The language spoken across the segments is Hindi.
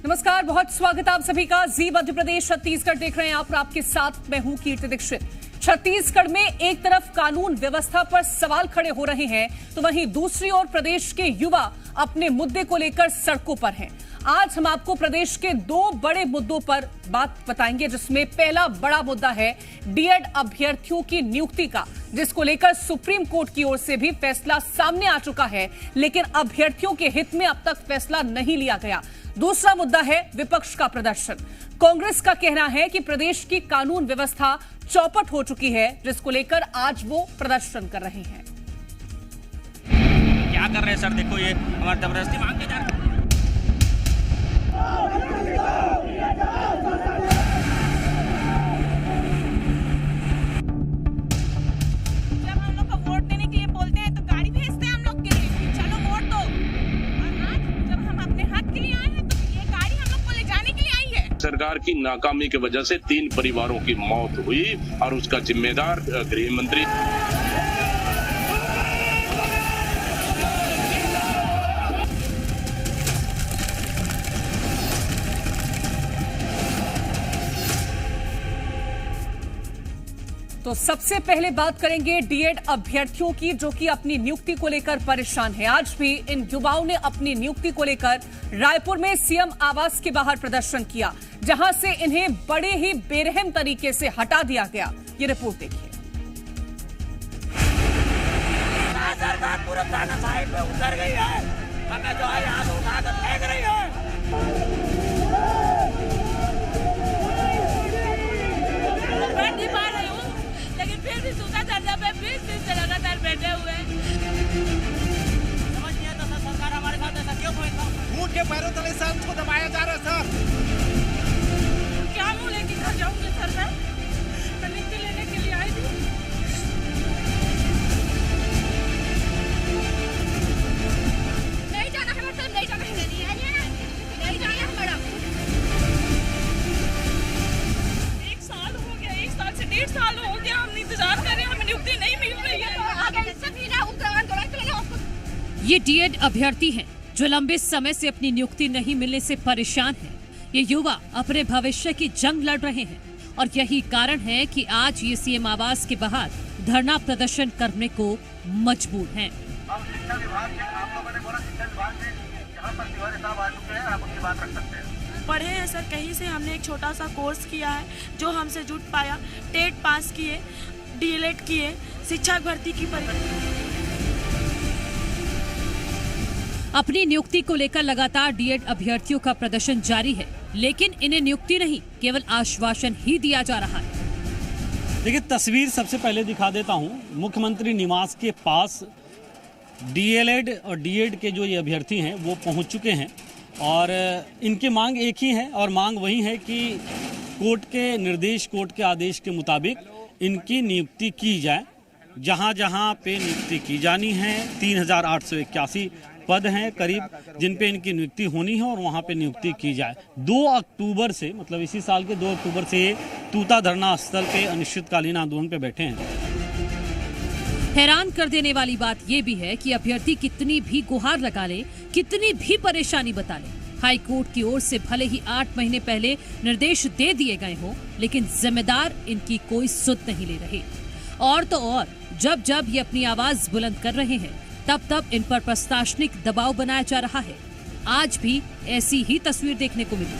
नमस्कार, बहुत स्वागत आप सभी का। जी मध्य प्रदेश छत्तीसगढ़ देख रहे हैं आप और आपके साथ मैं हूं कीर्ति दीक्षित। छत्तीसगढ़ में एक तरफ कानून व्यवस्था पर सवाल खड़े हो रहे हैं तो वहीं दूसरी ओर प्रदेश के युवा अपने मुद्दे को लेकर सड़कों पर हैं। आज हम आपको प्रदेश के दो बड़े मुद्दों पर बात बताएंगे, जिसमें पहला बड़ा मुद्दा है डीएड अभ्यर्थियों की नियुक्ति का, जिसको लेकर सुप्रीम कोर्ट की ओर से भी फैसला सामने आ चुका है, लेकिन अभ्यर्थियों के हित में अब तक फैसला नहीं लिया गया। दूसरा मुद्दा है विपक्ष का प्रदर्शन। कांग्रेस का कहना है कि प्रदेश की कानून व्यवस्था चौपट हो चुकी है, जिसको लेकर आज वो प्रदर्शन कर रहे हैं। क्या कर रहे हैं सर? देखो ये हमारी जबरदस्ती मांग के जा रहे हैं। जब हम लोग को वोट देने के लिए बोलते हैं तो गाड़ी भेजते हैं हम लोग के लिए, चलो वोट दो। और आज जब हम अपने हक के लिए आए हैं तो ये गाड़ी हम लोग को ले जाने के लिए आई है। सरकार की नाकामी की वजह से 3 परिवारों की मौत हुई और उसका जिम्मेदार गृह मंत्री। तो सबसे पहले बात करेंगे डीएड अभ्यर्थियों की, जो कि अपनी नियुक्ति को लेकर परेशान है। आज भी इन युवाओं ने अपनी नियुक्ति को लेकर रायपुर में सीएम आवास के बाहर प्रदर्शन किया, जहां से इन्हें बड़े ही बेरहम तरीके से हटा दिया गया। ये रिपोर्ट देखिए। सरकार पूरा थाना साइड में उतर गई है, हमें जो है यहाँ से उठाकर फेंक रही है। लेकिन फिर भी सूखा धरने पे 20 दिन से लगातार बैठे हुए हैं। समझ नहीं आता सर, सरकार हमारे साथ ऐसा क्यों करेगा? ऊँट के पैरों तले से हमको दबाया जा रहा है सर। क्या मुँह लेके घर जाऊंगी सर? मैं नियुक्ति लेने के लिए आई थी। नहीं जाना है मैडम, नहीं जाना है, नहीं जाना है मैडम। 1 साल हो गया, 1 साल से 1.5 साल हो गया हम इंतजार कर रहे हैं, हमें नियुक्ति नहीं मिल रही है। ये डीएड अभ्यर्थी हैं जो लंबे समय से अपनी नियुक्ति नहीं मिलने से परेशान हैं। ये युवा अपने भविष्य की जंग लड़ रहे हैं और यही कारण है कि आज ये सीएम आवास के बाहर धरना प्रदर्शन करने को मजबूर हैं। अब शिक्षा विभाग से आप लोगों ने बोला शिक्षा विभाग से यहाँ पर तिवारी साहब आ चुके हैं, आप उनकी बात रख सकते हैं। पढ़े हैं सर, कहीं से हमने एक छोटा सा कोर्स किया है जो हमसे जुट पाया। टेट पास किए, डीएलएड किए, शिक्षक भर्ती की परीक्षा। अपनी नियुक्ति को लेकर लगातार डीएड अभ्यर्थियों का प्रदर्शन जारी है, लेकिन इन्हें नियुक्ति नहीं, केवल आश्वासन ही दिया जा रहा है। देखिए, तस्वीर सबसे पहले दिखा देता हूं। मुख्यमंत्री निवास के पास डीएलएड और डीएड के जो ये अभ्यर्थी हैं वो पहुंच चुके हैं और इनकी मांग एक ही है और मांग वही है कि कोर्ट के निर्देश, कोर्ट के आदेश के मुताबिक इनकी नियुक्ति की जाए। जहां जहां पे नियुक्ति की जानी है, 3881 पद हैं करीब, जिन पे इनकी नियुक्ति होनी है और वहां पे नियुक्ति की जाए। 2 अक्टूबर से, मतलब इसी साल के 2 अक्टूबर से ये तूता धरना स्थल पे अनिश्चितकालीन आंदोलन पे बैठे हैं। हैरान कर देने वाली बात यह भी है कि अभ्यर्थी कितनी भी गुहार लगा ले, कितनी भी परेशानी बता ले, हाई कोर्ट की ओर से भले ही 8 महीने पहले निर्देश दे दिए गए हों, लेकिन जिम्मेदार इनकी कोई सुध नहीं ले रहे। और तो और जब जब ये अपनी आवाज बुलंद कर रहे हैं, तब तब इन पर प्रशासनिक दबाव बनाया जा रहा है। आज भी ऐसी ही तस्वीर देखने को मिली।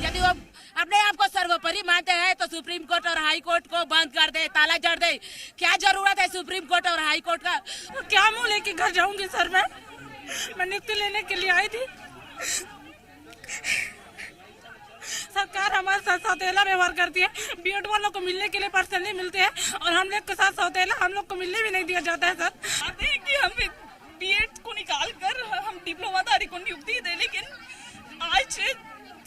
यदि वो अपने आप को सर्वोपरि मानते हैं तो सुप्रीम कोर्ट और हाई कोर्ट को बंद कर दे, ताला जड़ दे। क्या जरूरत है सुप्रीम कोर्ट और हाई कोर्ट का? क्या मुंह लेके घर जाऊंगी सर? मैं नियुक्ति लेने के लिए आई थी। सरकार हमारे साथ सौतेला व्यवहार करती है। बीएड वालों को मिलने के लिए पर्सन नहीं मिलते हैं और हम लोग के साथ सौतेला हम लोग को मिलने भी नहीं दिया जाता है सर। आते हैं कि हम बीएड को निकाल कर हम डिप्लोमाधारी को नियुक्ति दे, लेकिन आज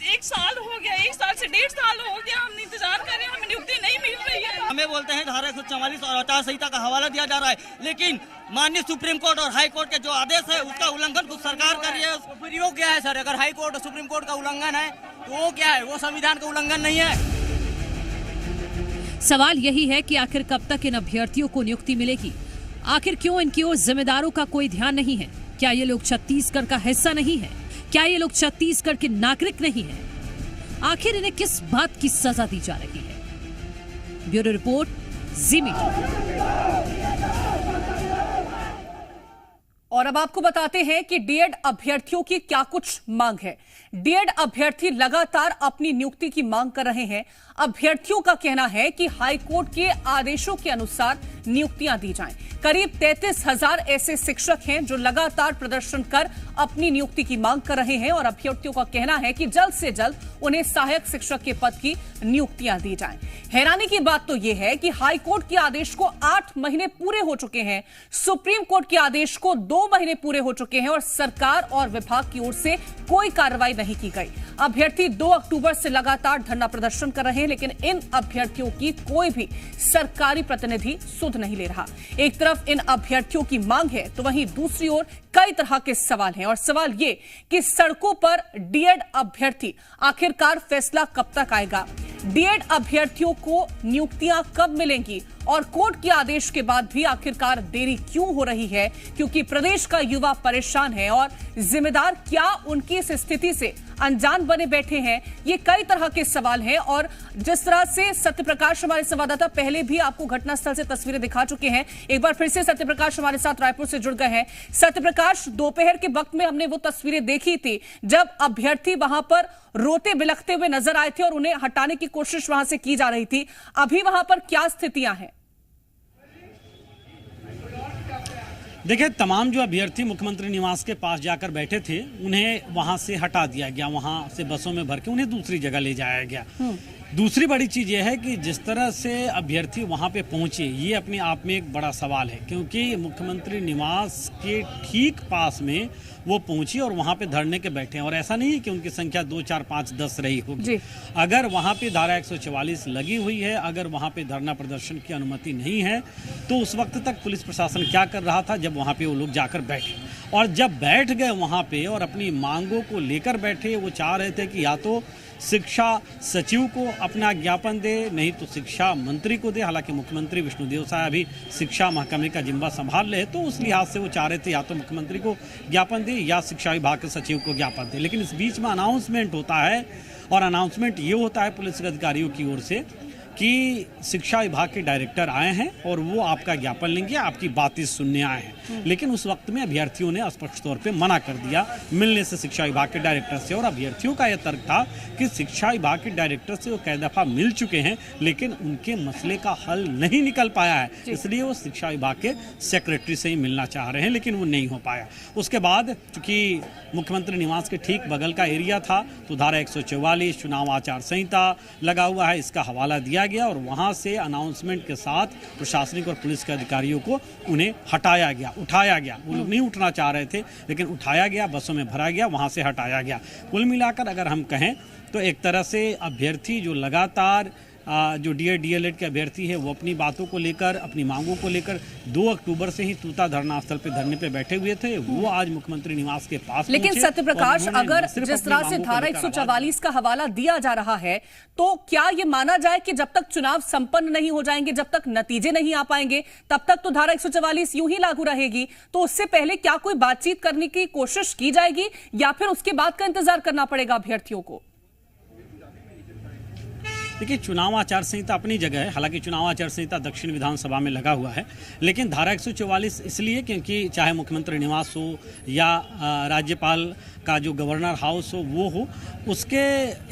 1 साल हो गया, 1 साल से 1.5 साल हो गया हम इंतजार कर रहे हैं, हमें नियुक्ति नहीं मिल रही है। हमें बोलते हैं धारा 144 और आचार संहिता का हवाला दिया जा रहा है, लेकिन माननीय सुप्रीम कोर्ट और हाई कोर्ट के जो आदेश है उसका उल्लंघन कुछ सरकार कर रही है। फिर वो क्या है सर? अगर हाई कोर्ट और सुप्रीम कोर्ट का उल्लंघन है तो वो क्या है? वो संविधान का उल्लंघन नहीं है। सवाल यही है कि आखिर कब तक इन अभ्यर्थियों को नियुक्ति मिलेगी? आखिर क्यों इनकी ओर जिम्मेदारों का कोई ध्यान नहीं है? क्या ये लोग छत्तीसगढ़ का हिस्सा नहीं है? क्या ये लोग छत्तीसगढ़ के नागरिक नहीं हैं? आखिर इन्हें किस बात की सजा दी जा रही है? ब्यूरो रिपोर्ट, जी मीडिया। और अब आपको बताते हैं कि डीएड अभ्यर्थियों की क्या कुछ मांग है। डीएड अभ्यर्थी लगातार अपनी नियुक्ति की मांग कर रहे हैं। अभ्यर्थियों का कहना है कि हाईकोर्ट के आदेशों के अनुसार नियुक्तियां दी जाएं। करीब 33,000 ऐसे शिक्षक हैं जो लगातार प्रदर्शन कर अपनी नियुक्ति की मांग कर रहे हैं और अभ्यर्थियों का कहना है कि जल्द से जल्द उन्हें सहायक शिक्षक के पद की नियुक्तियां दी जाएं। हैरानी की बात तो यह है कि हाईकोर्ट के आदेश को 8 महीने पूरे हो चुके हैं, सुप्रीम कोर्ट के आदेश को 2 महीने पूरे हो चुके हैं और सरकार और विभाग की ओर से कोई कार्रवाई नहीं की गई। अभ्यर्थी 2 अक्टूबर से लगातार धरना प्रदर्शन कर रहे हैं, लेकिन इन अभ्यर्थियों की कोई भी सरकारी प्रतिनिधि सुध नहीं ले रहा। एक तरफ इन अभ्यर्थियों की मांग है तो वहीं दूसरी ओर कई तरह के सवाल हैं और सवाल ये कि सड़कों पर डीएड अभ्यर्थी आखिरकार फैसला कब तक आएगा? डीएड अभ्यर्थियों को नियुक्तियां कब मिलेंगी और कोर्ट के आदेश के बाद भी आखिरकार देरी क्यों हो रही है? क्योंकि प्रदेश का युवा परेशान है और जिम्मेदार क्या उनकी इस स्थिति से अनजान बने बैठे हैं? ये कई तरह के सवाल हैं और जिस तरह से सत्यप्रकाश हमारे संवाददाता पहले भी आपको घटनास्थल से तस्वीरें दिखा चुके हैं, एक बार फिर से सत्यप्रकाश हमारे साथ रायपुर से जुड़ गए हैं। सत्यप्रकाश, दोपहर के वक्त में हमने वो तस्वीरें देखी थी जब अभ्यर्थी वहां पर रोते बिलखते हुए नजर आए थे और उन्हें हटाने की कोशिश वहां से की जा रही थी। अभी वहां पर क्या स्थितियां हैं? देखिए, तमाम जो अभ्यर्थी मुख्यमंत्री निवास के पास जाकर बैठे थे उन्हें वहां से हटा दिया गया, वहां से बसों में भर के उन्हें दूसरी जगह ले जाया गया। दूसरी बड़ी चीज यह है कि जिस तरह से अभ्यर्थी वहां पे पहुंचे, ये अपने आप में एक बड़ा सवाल है, क्योंकि मुख्यमंत्री निवास के ठीक पास में वो पहुंची और वहां पे धरने के बैठे हैं और ऐसा नहीं है कि उनकी संख्या 2, 4, 5, 10 रही होगी। अगर वहां पे धारा 144 लगी हुई है, अगर वहां पे धरना प्रदर्शन की अनुमति नहीं है, तो उस वक्त तक पुलिस प्रशासन क्या कर रहा था जब वहां पे वो लोग जाकर बैठे, और जब बैठ गए वहां पे और अपनी मांगों को लेकर बैठे, वो चाह रहे थे कि या तो शिक्षा सचिव को अपना ज्ञापन दे, नहीं तो शिक्षा मंत्री को दे। हालांकि मुख्यमंत्री विष्णुदेव साय अभी शिक्षा महकमे का जिम्मा संभाल रहे, तो उस लिहाज से वो चाह रहे थे या तो मुख्यमंत्री को ज्ञापन दे या शिक्षा विभाग के सचिव को ज्ञापन दे। लेकिन इस बीच में अनाउंसमेंट होता है और अनाउंसमेंट ये होता है पुलिस अधिकारियों की ओर से कि शिक्षा विभाग के डायरेक्टर आए हैं और वो आपका ज्ञापन लेंगे, आपकी बातें सुनने आए हैं। लेकिन उस वक्त में अभ्यर्थियों ने स्पष्ट तौर पे मना कर दिया मिलने से शिक्षा विभाग के डायरेक्टर से, और अभ्यर्थियों का यह तर्क था कि शिक्षा विभाग के डायरेक्टर से वो कई दफा मिल चुके हैं लेकिन उनके मसले का हल नहीं निकल पाया है, इसलिए वो शिक्षा विभाग के सेक्रेटरी से ही मिलना चाह रहे हैं, लेकिन वो नहीं हो पाया। उसके बाद चूंकि मुख्यमंत्री निवास के ठीक बगल का एरिया था तो धारा 144 चुनाव आचार संहिता लगा हुआ है, इसका हवाला दिया गया और वहां से अनाउंसमेंट के साथ प्रशासनिक और पुलिस के अधिकारियों को उन्हें हटाया गया, उठाया गया। वो लोग नहीं उठना चाह रहे थे लेकिन उठाया गया, बसों में भरा गया, वहां से हटाया गया। कुल मिलाकर अगर हम कहें तो एक तरह से अभ्यर्थी जो लगातार जो डीएड डीएलएड के अभ्यर्थी है वो अपनी बातों को लेकर, अपनी मांगों को लेकर 2 अक्टूबर से ही तूता धरना स्थल पे धरने पे बैठे हुए थे, वो आज मुख्यमंत्री निवास के पास। लेकिन सत्यप्रकाश, अगर जिस तरह से धारा 144 का हवाला दिया जा रहा है तो क्या ये माना जाए कि जब तक चुनाव संपन्न नहीं हो जाएंगे, जब तक नतीजे नहीं आ पाएंगे, तब तक तो धारा 144 यूं ही लागू रहेगी? तो उससे पहले क्या कोई बातचीत करने की कोशिश की जाएगी या फिर उसके बाद का इंतजार करना पड़ेगा अभ्यर्थियों को? देखिए, चुनाव आचार संहिता अपनी जगह है, हालांकि चुनाव आचार संहिता दक्षिण विधानसभा में लगा हुआ है, लेकिन धारा 144 इसलिए क्योंकि चाहे मुख्यमंत्री निवास हो या राज्यपाल का जो गवर्नर हाउस हो वो हो, उसके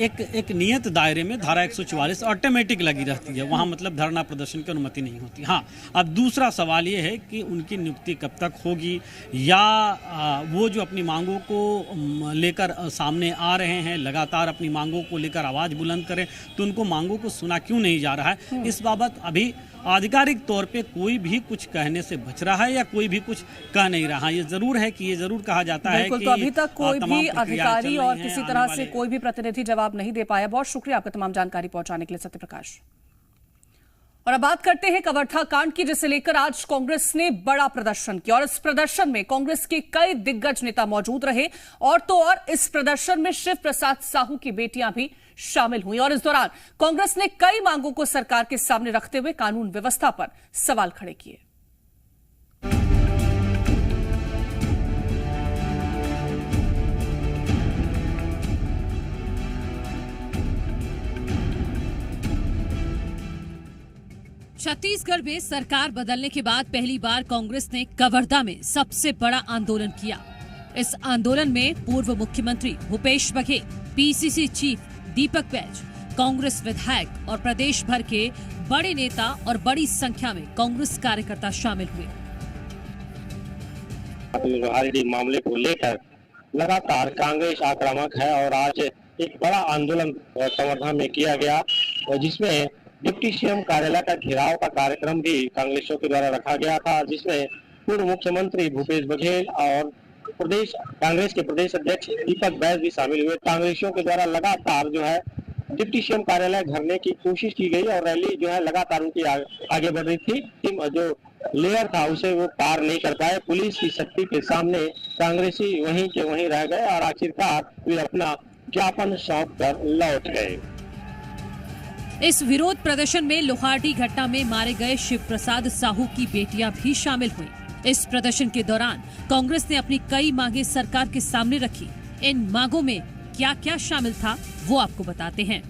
एक नियत दायरे में धारा 144 ऑटोमेटिक लगी रहती है, वहाँ मतलब धरना प्रदर्शन की अनुमति नहीं होती। हाँ, अब दूसरा सवाल ये है कि उनकी नियुक्ति कब तक होगी या वो जो अपनी मांगों को लेकर सामने आ रहे हैं, लगातार अपनी मांगों को लेकर आवाज़ बुलंद करें, तो उनको मांगों को सुना क्यों नहीं जा रहा है? इस बाबत अभी आधिकारिक तौर पे कोई भी कुछ कहने से बच रहा है या कोई भी कुछ कह नहीं रहा। ये जरूर है कि ये जरूर कहा जाता है कि तो अभी तक कोई भी अधिकारी और किसी तरह से कोई भी प्रतिनिधि जवाब नहीं दे पाया। बहुत शुक्रिया आपका तमाम जानकारी पहुंचाने के लिए सत्यप्रकाश। और अब बात करते हैं कवर्धा कांड की, जिसे लेकर आज कांग्रेस ने बड़ा प्रदर्शन किया और इस प्रदर्शन में कांग्रेस के कई दिग्गज नेता मौजूद रहे और तो और इस प्रदर्शन में शिव प्रसाद साहू की बेटियां भी शामिल हुई और इस दौरान कांग्रेस ने कई मांगों को सरकार के सामने रखते हुए कानून व्यवस्था पर सवाल खड़े किए। छत्तीसगढ़ में सरकार बदलने के बाद पहली बार कांग्रेस ने कवर्धा में सबसे बड़ा आंदोलन किया। इस आंदोलन में पूर्व मुख्यमंत्री भूपेश बघेल, पीसीसी चीफ दीपक बैज, कांग्रेस विधायक और प्रदेश भर के बड़े नेता और बड़ी संख्या में कांग्रेस कार्यकर्ता शामिल हुए। लोहारडी मामले को लेकर लगातार कांग्रेस आक्रामक है और आज एक बड़ा आंदोलन कवर्धा में किया गया और जिसमें डिप्टी सीएम कार्यालय का घेराव का कार्यक्रम भी कांग्रेसियों के द्वारा रखा गया था, जिसमें पूर्व मुख्यमंत्री भूपेश बघेल और कांग्रेस के प्रदेश अध्यक्ष दीपक बैज भी शामिल हुए। कांग्रेसियों के द्वारा लगातार जो है डिप्टी सीएम कार्यालय घेरने की कोशिश की गई और रैली जो है लगातार उनकी आगे बढ़ रही थी। जो लेयर था उसे वो पार नहीं कर पाए। पुलिस की शक्ति के सामने कांग्रेसी वहीं के वहीं रह गए और आखिरकार वे अपना ज्ञापन सौंप कर लौट गए। इस विरोध प्रदर्शन में लोहारडी घटना में मारे गए शिव प्रसाद साहू की बेटियां भी शामिल हुई। इस प्रदर्शन के दौरान कांग्रेस ने अपनी कई मांगे सरकार के सामने रखी। इन मांगों में क्या क्या शामिल था वो आपको बताते हैं।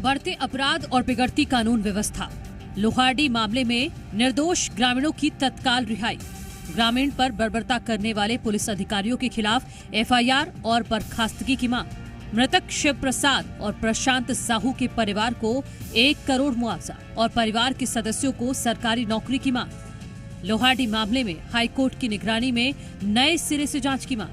बढ़ते अपराध और बिगड़ती कानून व्यवस्था। लोहारडी मामले में निर्दोष ग्रामीणों की तत्काल रिहाई। ग्रामीण पर बर्बरता करने वाले पुलिस अधिकारियों के खिलाफ एफआईआर और बर्खास्तगी की मांग। मृतक शिव प्रसाद और प्रशांत साहू के परिवार को 1 करोड़ मुआवजा और परिवार के सदस्यों को सरकारी नौकरी की मांग। लोहारडी मामले में हाईकोर्ट की निगरानी में नए सिरे से जांच की मांग।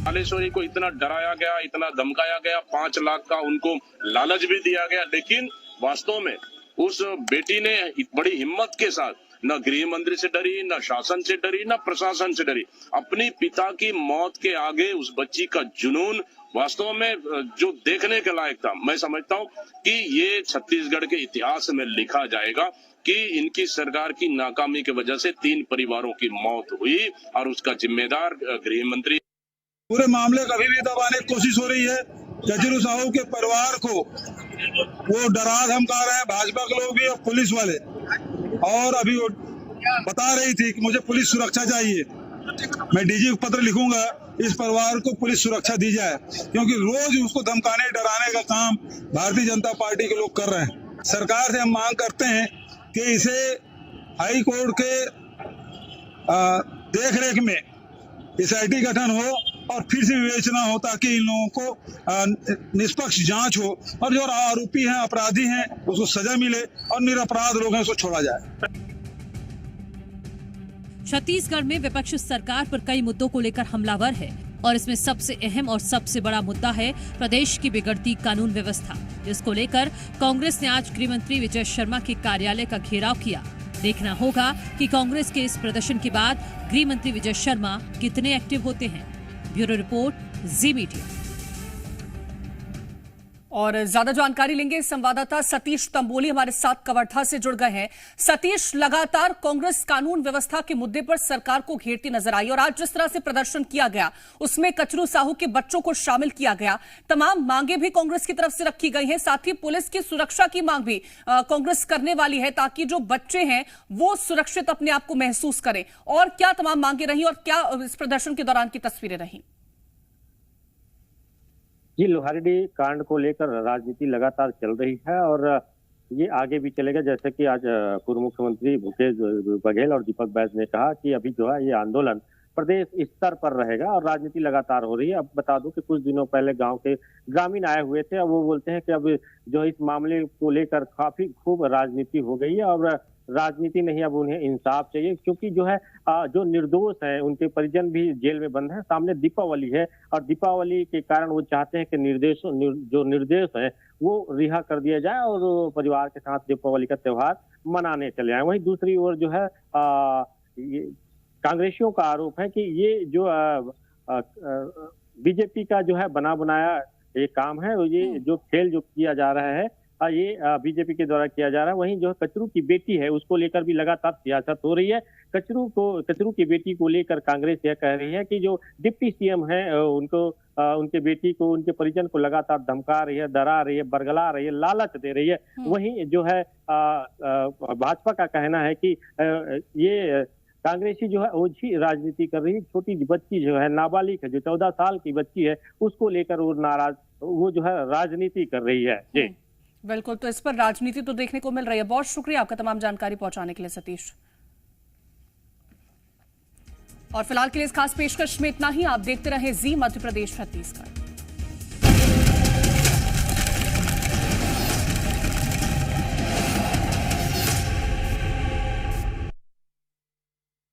बालेश्वरी को इतना डराया गया, इतना धमकाया गया, 5 लाख का उनको लालच भी दिया गया, लेकिन वास्तव में उस बेटी ने बड़ी हिम्मत के साथ न गृह मंत्री से डरी, न शासन से डरी, न प्रशासन से डरी। अपनी पिता की मौत के आगे उस बच्ची का जुनून वास्तव में जो देखने के लायक था। मैं समझता हूँ कि ये छत्तीसगढ़ के इतिहास में लिखा जाएगा कि इनकी सरकार की नाकामी की वजह से 3 परिवारों की मौत हुई और उसका जिम्मेदार गृह मंत्री। पूरे मामले को अभी भी दबाने की कोशिश हो रही है। गजरू साहू के परिवार को वो डरा धमका रहे हैं, भाजपा के लोग भी और पुलिस वाले। और अभी वो बता रही थी कि मुझे पुलिस सुरक्षा चाहिए। मैं डीजी को पत्र लिखूंगा, इस परिवार को पुलिस सुरक्षा दी जाए, क्योंकि रोज उसको धमकाने डराने का काम भारतीय जनता पार्टी के लोग कर रहे हैं। सरकार से हम मांग करते हैं कि इसे हाई कोर्ट के देखरेख में एसआईटी गठन हो और फिर से विवेचना हो, ताकि इन लोगों को निष्पक्ष जांच हो और जो आरोपी हैं, अपराधी हैं, उसको सजा मिले और निरपराध लोग हैं उसको छोड़ा जाए। छत्तीसगढ़ में विपक्ष सरकार पर कई मुद्दों को लेकर हमलावर है और इसमें सबसे अहम और सबसे बड़ा मुद्दा है प्रदेश की बिगड़ती कानून व्यवस्था, जिसको लेकर कांग्रेस ने आज गृह मंत्री विजय शर्मा के कार्यालय का घेराव किया। देखना होगा कि कांग्रेस के इस प्रदर्शन के बाद गृह मंत्री विजय शर्मा कितने एक्टिव होते हैं। ब्यूरो रिपोर्ट, जी मीडिया। और ज्यादा जानकारी लेंगे, संवाददाता सतीश तंबोली हमारे साथ कवर्धा से जुड़ गए हैं। सतीश, लगातार कांग्रेस कानून व्यवस्था के मुद्दे पर सरकार को घेरती नजर आई और आज जिस तरह से प्रदर्शन किया गया उसमें कचरू साहू के बच्चों को शामिल किया गया। तमाम मांगे भी कांग्रेस की तरफ से रखी गई हैं, साथ ही पुलिस की सुरक्षा की मांग भी कांग्रेस करने वाली है ताकि जो बच्चे हैं वो सुरक्षित अपने आप को महसूस करें। और क्या तमाम मांगे रही और क्या इस प्रदर्शन के दौरान की तस्वीरें रही? जी, लोहारडी कांड को लेकर राजनीति लगातार चल रही है और ये आगे भी चलेगा। जैसे कि आज पूर्व मुख्यमंत्री भूपेश बघेल और दीपक बैज ने कहा कि अभी जो है ये आंदोलन प्रदेश स्तर पर रहेगा और राजनीति लगातार हो रही है। अब बता दूं कि कुछ दिनों पहले गांव के ग्रामीण आए हुए थे और वो बोलते हैं कि अब जो इस मामले को लेकर काफी खूब राजनीति हो गई है और राजनीति नहीं, अब उन्हें इंसाफ चाहिए, क्योंकि जो है जो निर्दोष हैं उनके परिजन भी जेल में बंद हैं। सामने दीपावली है और दीपावली के कारण वो चाहते हैं कि जो निर्दोष है वो रिहा कर दिया जाए और परिवार के साथ दीपावली का त्योहार मनाने चले आए। वहीं दूसरी ओर जो है कांग्रेसियों का आरोप है कि ये जो बीजेपी का जो है बना बनाया ये काम है, ये जो खेल जो किया जा रहा है ये बीजेपी के द्वारा किया जा रहा है। वहीं जो कचरू की बेटी है उसको लेकर भी लगातार सियासत हो रही है। कचरू की बेटी को लेकर कांग्रेस यह कह रही है कि जो डिप्टी सीएम है उनको उनके बेटी को, उनके परिजन को लगातार धमका रही है, डरा रही है, बरगला रही है, लालच दे रही है। वहीं जो है भाजपा का कहना है कि ये कांग्रेसी जो है ओछी राजनीति कर रही है। छोटी बच्ची जो है, नाबालिग है, जो 14 साल की बच्ची है, उसको लेकर वो नाराज, वो जो है राजनीति कर रही है। जी बिल्कुल, तो इस पर राजनीति तो देखने को मिल रही है। बहुत शुक्रिया आपका तमाम जानकारी पहुंचाने के लिए सतीश। और फिलहाल के लिए इस खास पेशकश में इतना ही। आप देखते रहे जी मध्य प्रदेश छत्तीसगढ़।